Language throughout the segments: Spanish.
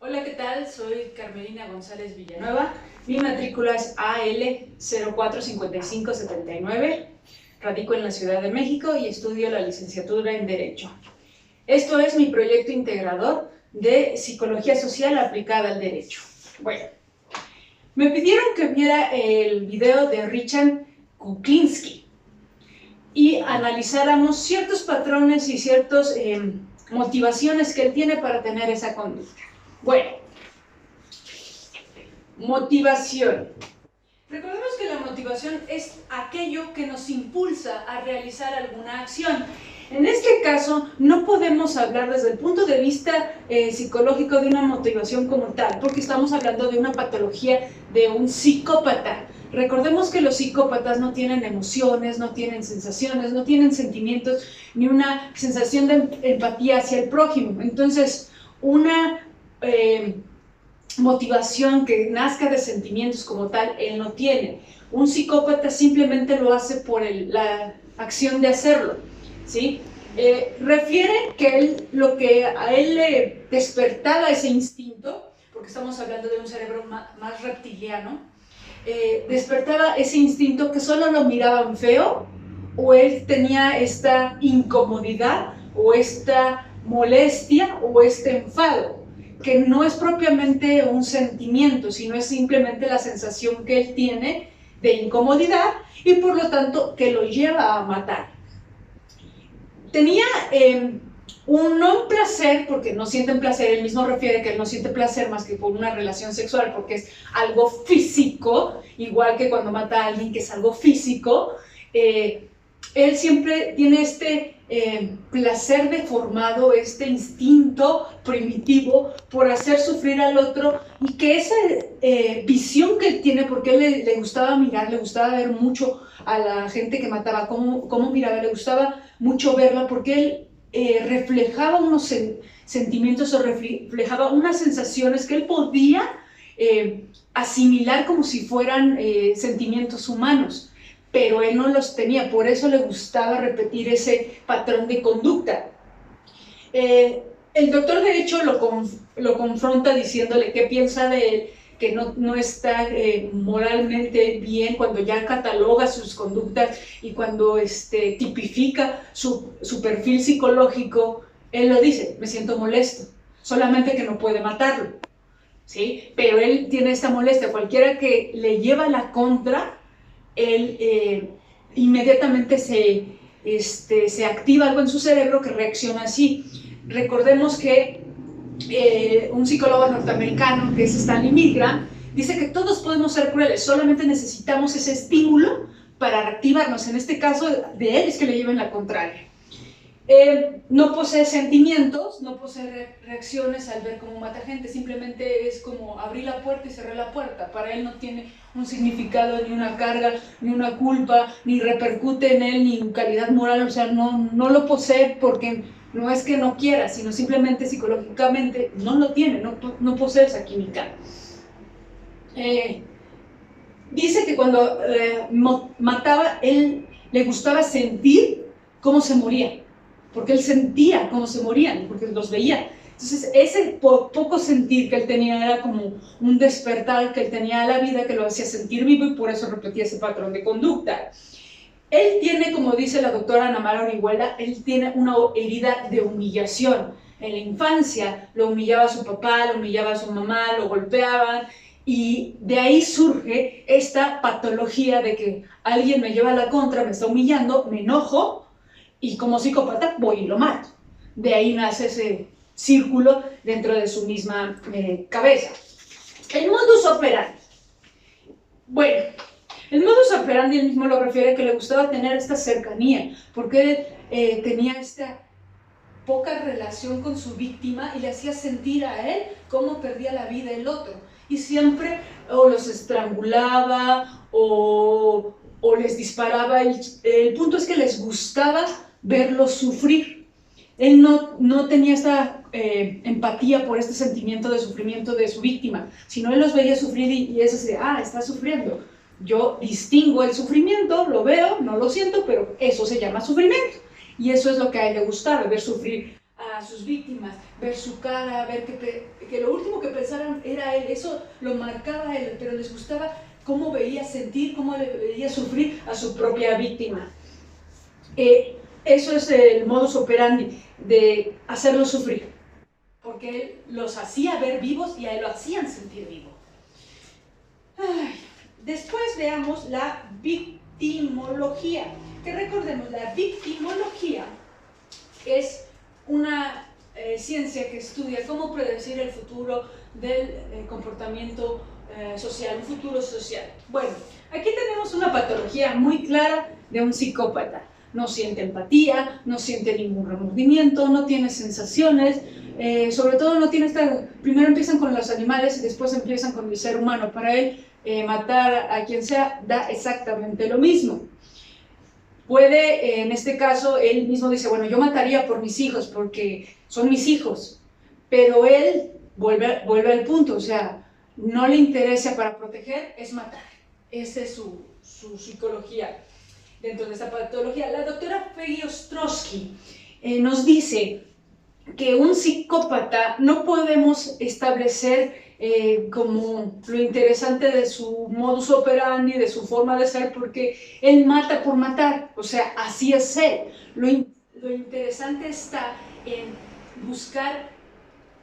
Hola, ¿qué tal? Soy Carmelina González Villanueva. Mi matrícula es AL045579. Radico en la Ciudad de México y estudio la licenciatura en Derecho. Esto es mi proyecto integrador de Psicología Social aplicada al Derecho. Bueno, me pidieron que viera el video de Richard Kuklinski y analizáramos ciertos patrones y ciertas motivaciones que él tiene para tener esa conducta. Bueno, motivación. Recordemos que la motivación es aquello que nos impulsa a realizar alguna acción. En este caso, no podemos hablar desde el punto de vista psicológico de una motivación como tal, porque estamos hablando de una patología de un psicópata. Recordemos que los psicópatas no tienen emociones, no tienen sensaciones, no tienen sentimientos, ni una sensación de empatía hacia el prójimo. Entonces, una motivación que nazca de sentimientos como tal, él no tiene. Un psicópata simplemente lo hace por la acción de hacerlo, ¿sí? Refiere que lo que a él le despertaba ese instinto, porque estamos hablando de un cerebro más reptiliano, despertaba ese instinto que solo lo miraban feo, o él tenía esta incomodidad, o esta molestia, o este enfado, que no es propiamente un sentimiento, sino es simplemente la sensación que él tiene de incomodidad y por lo tanto que lo lleva a matar. Tenía un placer, porque no sienten placer, él mismo refiere que él no siente placer más que por una relación sexual, porque es algo físico, igual que cuando mata a alguien que es algo físico. Él siempre tiene este placer deformado, este instinto primitivo por hacer sufrir al otro, y que esa visión que él tiene, porque él le gustaba mirar, le gustaba ver mucho a la gente que mataba, cómo miraba, le gustaba mucho verla, porque él reflejaba unos sentimientos o reflejaba unas sensaciones que él podía asimilar como si fueran sentimientos humanos, pero él no los tenía, por eso le gustaba repetir ese patrón de conducta. El doctor de hecho lo confronta diciéndole qué piensa de él, que no está moralmente bien cuando ya cataloga sus conductas y cuando tipifica su perfil psicológico. Él lo dice: me siento molesto, solamente que no puede matarlo, ¿sí? Pero él tiene esta molestia, cualquiera que le lleva la contra, él inmediatamente se activa algo en su cerebro que reacciona así. Recordemos que un psicólogo norteamericano, que es Stanley Milgram, dice que todos podemos ser crueles, solamente necesitamos ese estímulo para reactivarnos. En este caso de él es que le lleven la contraria. No posee sentimientos, no posee reacciones al ver cómo mata gente, simplemente es como abrir la puerta y cerrar la puerta. Para él no tiene un significado, ni una carga, ni una culpa, ni repercute en él, ni en calidad moral, o sea, no lo posee porque no es que no quiera, sino simplemente psicológicamente no lo tiene, no posee esa química. Dice que cuando mataba, él le gustaba sentir cómo se moría, porque él sentía cómo se morían, porque los veía. Entonces ese poco sentir que él tenía era como un despertar que él tenía a la vida, que lo hacía sentir vivo, y por eso repetía ese patrón de conducta. Él tiene, como dice la doctora Ana Mara Orihuela, él tiene una herida de humillación. En la infancia lo humillaba a su papá, lo humillaba a su mamá, lo golpeaban, y de ahí surge esta patología de que alguien me lleva a la contra, me está humillando, me enojo, y como psicópata voy y lo mato. De ahí nace ese círculo dentro de su misma cabeza. El modus operandi. Bueno, el modus operandi él mismo lo refiere que le gustaba tener esta cercanía, porque él tenía esta poca relación con su víctima y le hacía sentir a él cómo perdía la vida el otro. Y siempre o los estrangulaba o les disparaba. El punto es que les gustaba verlos sufrir. Él no tenía esta empatía por este sentimiento de sufrimiento de su víctima, sino él los veía sufrir y es así: está sufriendo. Yo distingo el sufrimiento, lo veo, no lo siento, pero eso se llama sufrimiento. Y eso es lo que a él le gustaba, ver sufrir a sus víctimas, ver su cara, ver que lo último que pensaran era él, eso lo marcaba a él, pero les gustaba cómo veía sentir, cómo le veía sufrir a su propia víctima. Eso es el modus operandi de hacerlos sufrir, porque él los hacía ver vivos y a él lo hacían sentir vivo. Después veamos la victimología, que recordemos, la victimología es una ciencia que estudia cómo predecir el futuro del comportamiento social, un futuro social. Bueno, aquí tenemos una patología muy clara de un psicópata. No siente empatía, no siente ningún remordimiento, no tiene sensaciones, sobre todo no tiene primero empiezan con los animales y después empiezan con el ser humano. Para él, matar a quien sea da exactamente lo mismo. Puede, en este caso, él mismo dice, bueno, yo mataría por mis hijos porque son mis hijos, pero él vuelve al punto, o sea, no le interesa para proteger, es matar. Esa es su psicología dentro de esta patología. La doctora Peggy Ostrowski nos dice que un psicópata no podemos establecer como lo interesante de su modus operandi, de su forma de ser, porque él mata por matar, o sea, así es él. Lo interesante está en buscar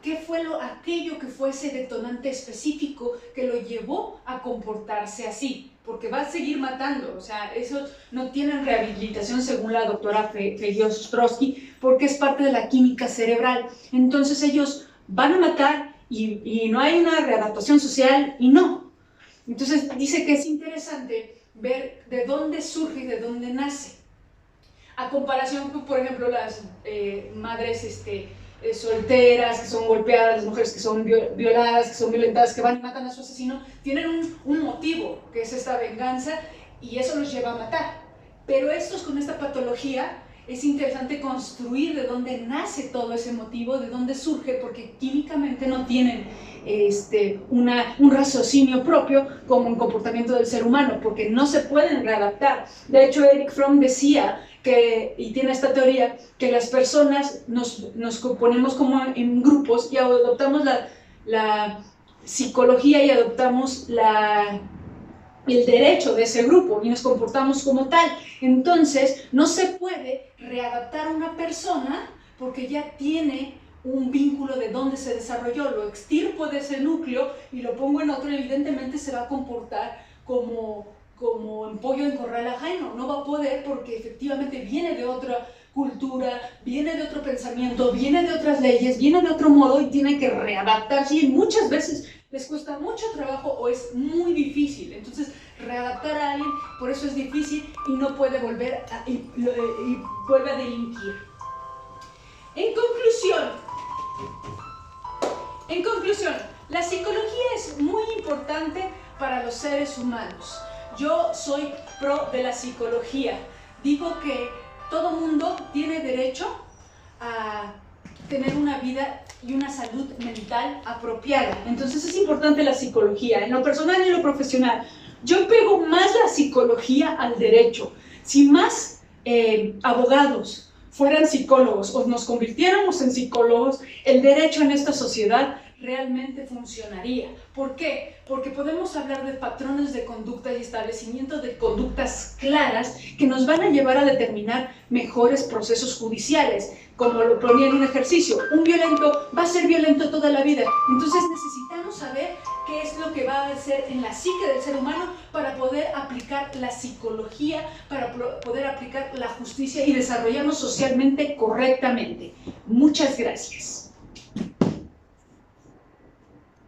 qué fue aquello que fue ese detonante específico que lo llevó a comportarse así, porque va a seguir matando, o sea, eso no tiene rehabilitación según la doctora Peggy Ostrowski, porque es parte de la química cerebral. Entonces ellos van a matar y no hay una readaptación social y no. Entonces dice que es interesante ver de dónde surge y de dónde nace. A comparación con, por ejemplo, las madres solteras, que son golpeadas, las mujeres que son violadas, que son violentadas, que van y matan a su asesino, tienen un motivo, que es esta venganza, y eso los lleva a matar. Pero estos con esta patología es interesante construir de dónde nace todo ese motivo, de dónde surge, porque químicamente no tienen un raciocinio propio como un comportamiento del ser humano, porque no se pueden readaptar. De hecho, Erich Fromm decía y tiene esta teoría, que las personas nos componemos como en grupos y adoptamos la psicología y adoptamos el derecho de ese grupo y nos comportamos como tal. Entonces, no se puede readaptar a una persona porque ya tiene un vínculo de dónde se desarrolló. Lo extirpo de ese núcleo y lo pongo en otro, y evidentemente se va a comportar como en pollo en corral ajeno. No va a poder, porque efectivamente viene de otra cultura, viene de otro pensamiento, viene de otras leyes, viene de otro modo y tiene que readaptarse, y muchas veces les cuesta mucho trabajo o es muy difícil. Entonces, readaptar a alguien, por eso es difícil y no puede volver y vuelve a delinquir. En conclusión, la psicología es muy importante para los seres humanos. Yo soy pro de la psicología. Digo que todo mundo tiene derecho a tener una vida y una salud mental apropiada. Entonces es importante la psicología, en lo personal y en lo profesional. Yo pego más la psicología al derecho. Si más abogados fueran psicólogos o nos convirtiéramos en psicólogos, el derecho en esta sociedad realmente funcionaría. ¿Por qué? Porque podemos hablar de patrones de conducta y establecimiento de conductas claras que nos van a llevar a determinar mejores procesos judiciales. Como lo ponía en un ejercicio, un violento va a ser violento toda la vida. Entonces necesitamos saber qué es lo que va a hacer en la psique del ser humano para poder aplicar la psicología, para poder aplicar la justicia y desarrollarnos socialmente correctamente. Muchas gracias.